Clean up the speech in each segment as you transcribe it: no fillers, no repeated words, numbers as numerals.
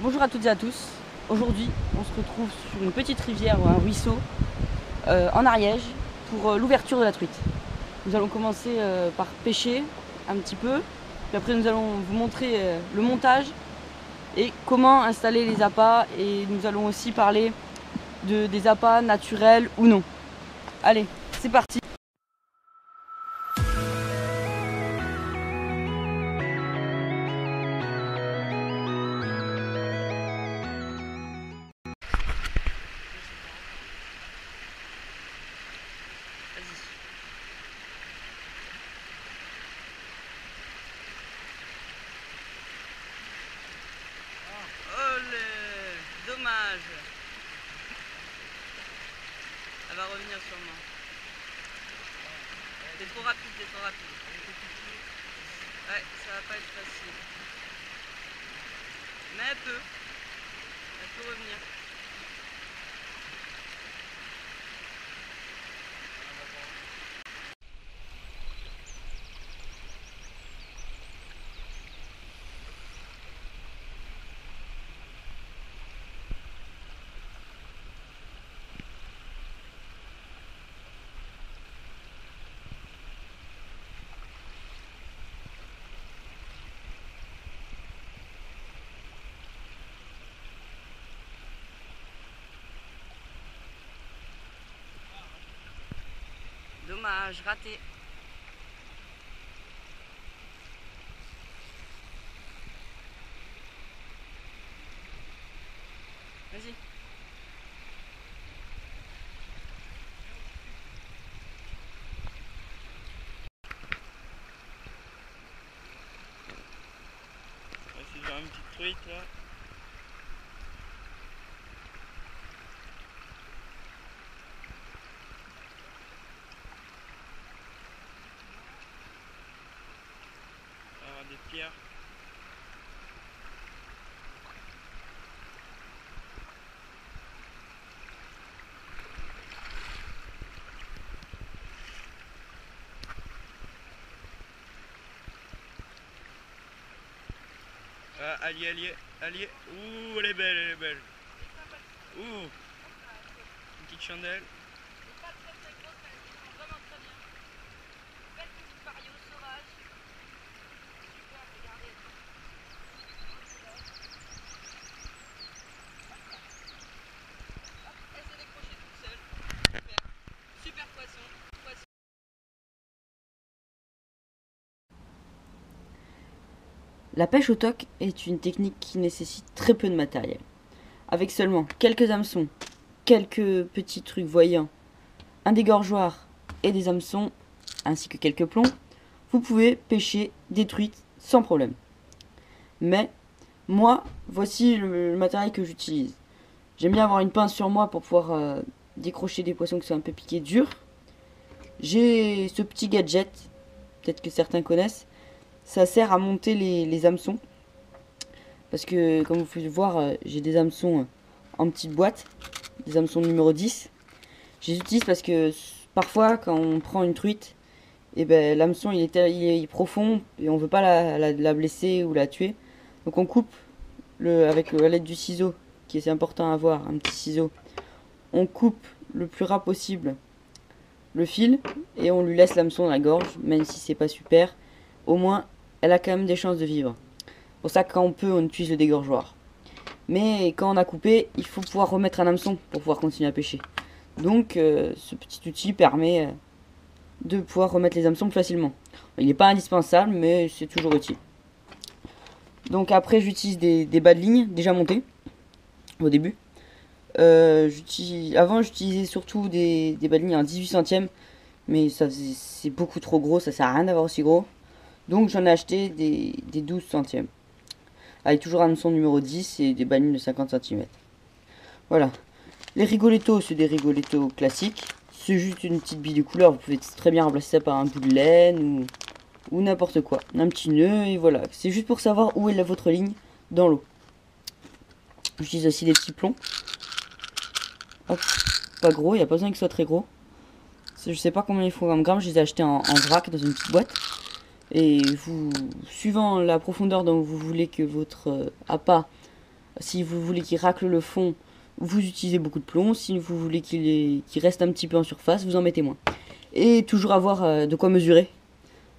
Bonjour à toutes et à tous. Aujourd'hui, on se retrouve sur une petite rivière ou un ruisseau en Ariège pour l'ouverture de la truite. Nous allons commencer par pêcher un petit peu, puis après nous allons vous montrer le montage et comment installer les appâts, et nous allons aussi parler des appâts naturels ou non. Allez, c'est parti. Oh le dommage. Elle va revenir sûrement. T'es trop rapide, t'es trop rapide. Ouais, ça va pas être facile. Mais elle peut revenir. Dommage, raté. Vas-y. C'est genre une petite truite là. On va avoir des pierres. Ah, allié. Ouh, elle est belle. Ouh, une petite chandelle. Super poisson. La pêche au toc est une technique qui nécessite très peu de matériel. Avec seulement quelques hameçons, quelques petits trucs voyants, un dégorgeoir et des hameçons, ainsi que quelques plombs, vous pouvez pêcher des truites sans problème. Mais moi, voici le matériel que j'utilise. J'aime bien avoir une pince sur moi pour pouvoir décrocher des poissons qui sont un peu piqués durs. J'ai ce petit gadget, peut-être que certains connaissent. Ça sert à monter les hameçons. Parce que, comme vous pouvez le voir, j'ai des hameçons en petite boîte. Des hameçons numéro 10. Je les utilise parce que parfois, quand on prend une truite, et ben, l'hameçon il est profond et on veut pas la blesser ou la tuer. Donc on coupe avec à l'aide du ciseau, qui est important à avoir, un petit ciseau. On coupe le plus ras possible le fil et on lui laisse l'hameçon dans la gorge, même si c'est pas super. Au moins, elle a quand même des chances de vivre. Pour ça, quand on peut, on utilise le dégorgeoir. Mais quand on a coupé, il faut pouvoir remettre un hameçon pour pouvoir continuer à pêcher. Donc, ce petit outil permet de pouvoir remettre les hameçons plus facilement. Il n'est pas indispensable, mais c'est toujours utile. Donc après, j'utilise des bas de ligne déjà montés au début. Avant, j'utilisais surtout des bas de ligne en 18 centièmes, mais c'est beaucoup trop gros, ça sert à rien d'avoir aussi gros. Donc j'en ai acheté des 12 centièmes. Avec toujours un hameçon numéro 10 et des balines de 50 cm. Voilà. Les rigolettos, c'est des rigolettos classiques. C'est juste une petite bille de couleur. Vous pouvez très bien remplacer ça par un bout de laine ou n'importe quoi. Un petit nœud et voilà. C'est juste pour savoir où est votre ligne dans l'eau. J'utilise aussi des petits plombs. Hop. Pas gros, il n'y a pas besoin qu'ils soient très gros. Je sais pas combien il faut en grammes. Je les ai achetés en vrac dans une petite boîte. Et vous, suivant la profondeur dont vous voulez que votre appât Si vous voulez qu'il racle le fond, vous utilisez beaucoup de plomb. Si vous voulez qu'il reste un petit peu en surface, vous en mettez moins. Et toujours avoir de quoi mesurer.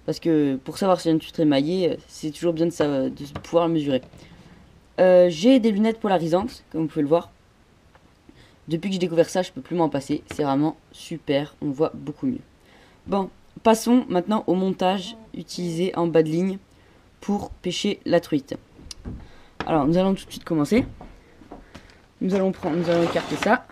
Parce que pour savoir si une huître est émaillée, c'est toujours bien de pouvoir le mesurer. J'ai des lunettes polarisantes, comme vous pouvez le voir. Depuis que j'ai découvert ça, je peux plus m'en passer. C'est vraiment super, on voit beaucoup mieux. Bon, passons maintenant au montage utilisé en bas de ligne pour pêcher la truite. Alors, nous allons tout de suite commencer. Nous allons écarter ça.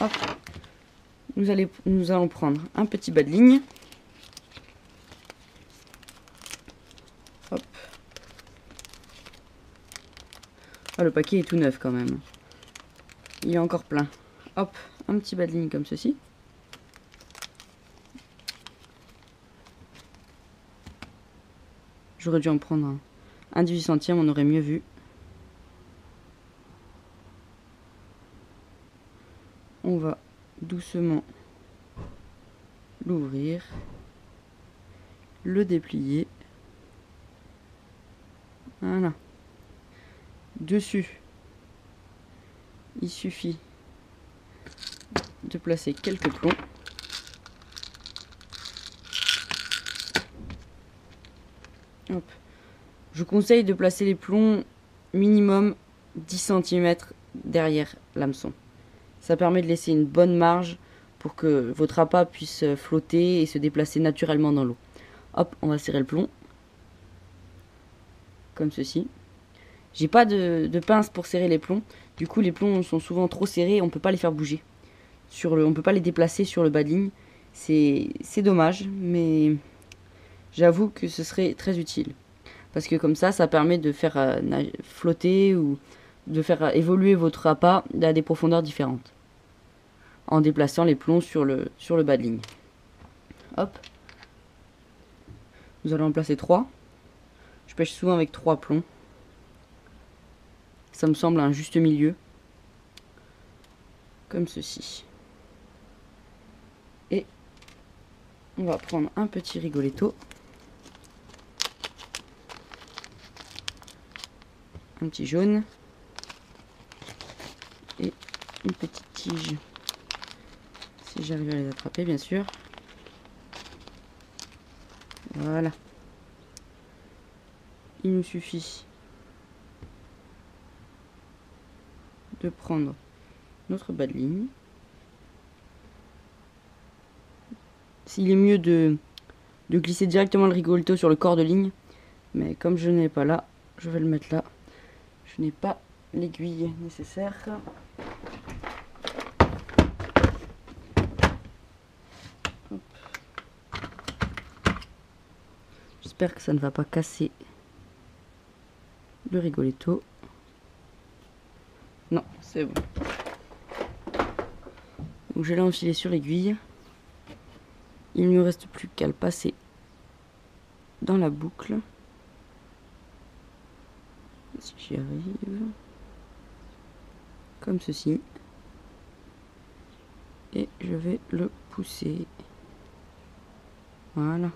Hop. Nous allons prendre un petit bas de ligne. Hop. Ah, le paquet est tout neuf quand même. Il est encore plein. Hop, un petit bas de ligne comme ceci. J'aurais dû en prendre un 18 centièmes, on aurait mieux vu. On va doucement l'ouvrir, le déplier. Voilà. Dessus, il suffit de placer quelques plombs. Hop. Je conseille de placer les plombs minimum 10 cm derrière l'hameçon. Ça permet de laisser une bonne marge pour que votre appât puisse flotter et se déplacer naturellement dans l'eau. Hop, on va serrer le plomb. Comme ceci. J'ai pas de pince pour serrer les plombs. Du coup, les plombs sont souvent trop serrés et on peut pas les faire bouger. On peut pas les déplacer sur le bas de ligne. C'est dommage, mais j'avoue que ce serait très utile. Parce que comme ça permet de faire flotter ou de faire évoluer votre appât à des profondeurs différentes. En déplaçant les plombs sur le bas de ligne. Hop. Nous allons en placer 3. Je pêche souvent avec 3 plombs. Ça me semble un juste milieu. Comme ceci. Et on va prendre un petit rigoletto. Un petit jaune. Et une petite tige. Si j'arrive à les attraper, bien sûr. Voilà. Il nous suffit de prendre notre bas de ligne. S'il est mieux de glisser directement le rigoletto sur le corps de ligne, mais comme je n'ai pas là, je vais le mettre là. Je n'ai pas l'aiguille nécessaire. J'espère que ça ne va pas casser le rigoletto. Non, c'est bon. Donc je l'ai enfilé sur l'aiguille. Il ne me reste plus qu'à le passer dans la boucle. Si j'y arrive. Comme ceci. Et je vais le pousser. Voilà.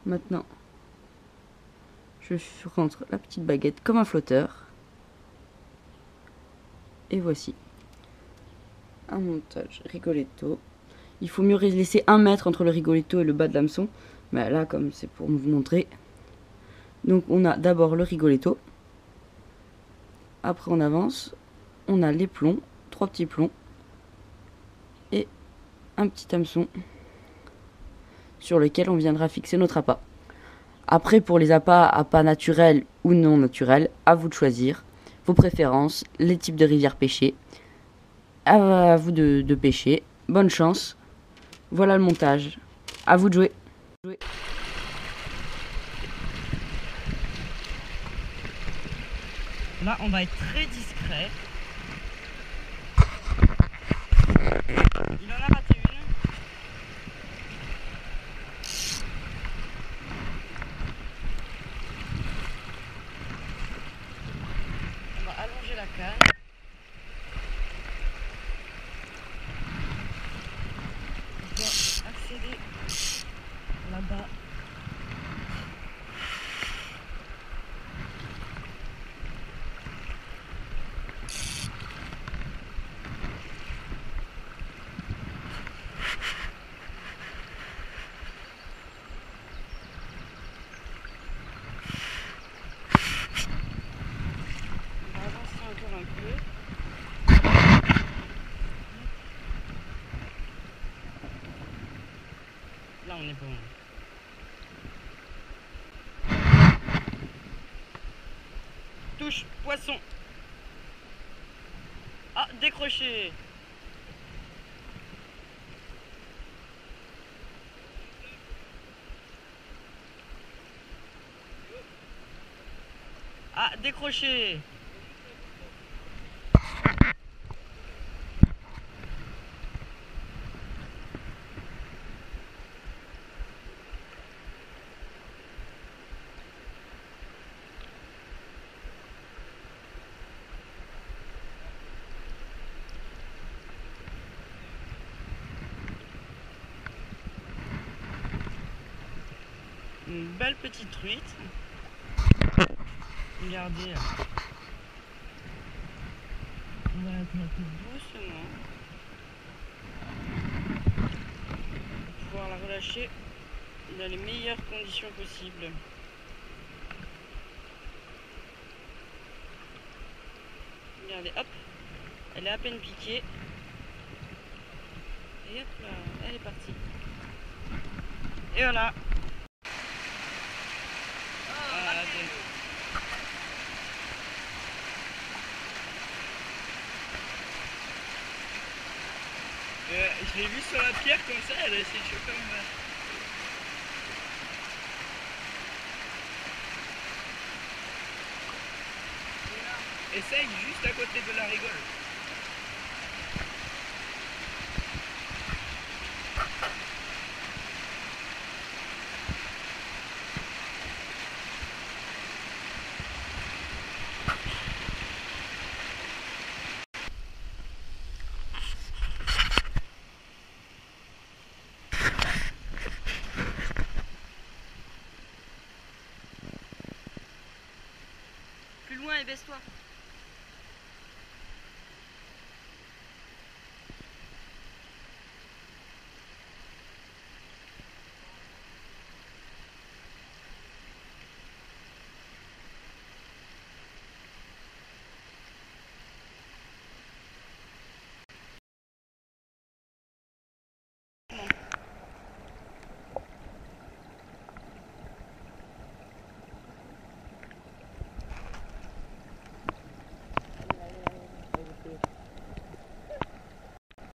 Maintenant, je rentre la petite baguette comme un flotteur. Et voici un montage rigoletto. Il faut mieux laisser 1 mètre entre le rigoletto et le bas de l'hameçon. Mais là, comme c'est pour vous montrer. Donc on a d'abord le rigoletto. Après on avance. On a les plombs. 3 petits plombs. Et un petit hameçon sur lequel on viendra fixer notre appât. Après, pour les appâts naturels ou non naturels, à vous de choisir vos préférences, les types de rivières pêchées. À vous de pêcher. Bonne chance. Voilà le montage. À vous de jouer. Là, on va être très discret. Il en a raté une. On va allonger la canne. On va accéder là-bas. bon. Touche, poisson. Ah, décroché. Ah, décroché. Une belle petite truite. Regardez. On va l'attraper doucement pour pouvoir la relâcher dans les meilleures conditions possibles. Regardez, hop, elle est à peine piquée. Et hop là, elle est partie. Et voilà. Je l'ai vu sur la pierre comme ça, elle a essayé de choper en bas. Essaye juste à côté de la rigole. Plus loin et baisse-toi.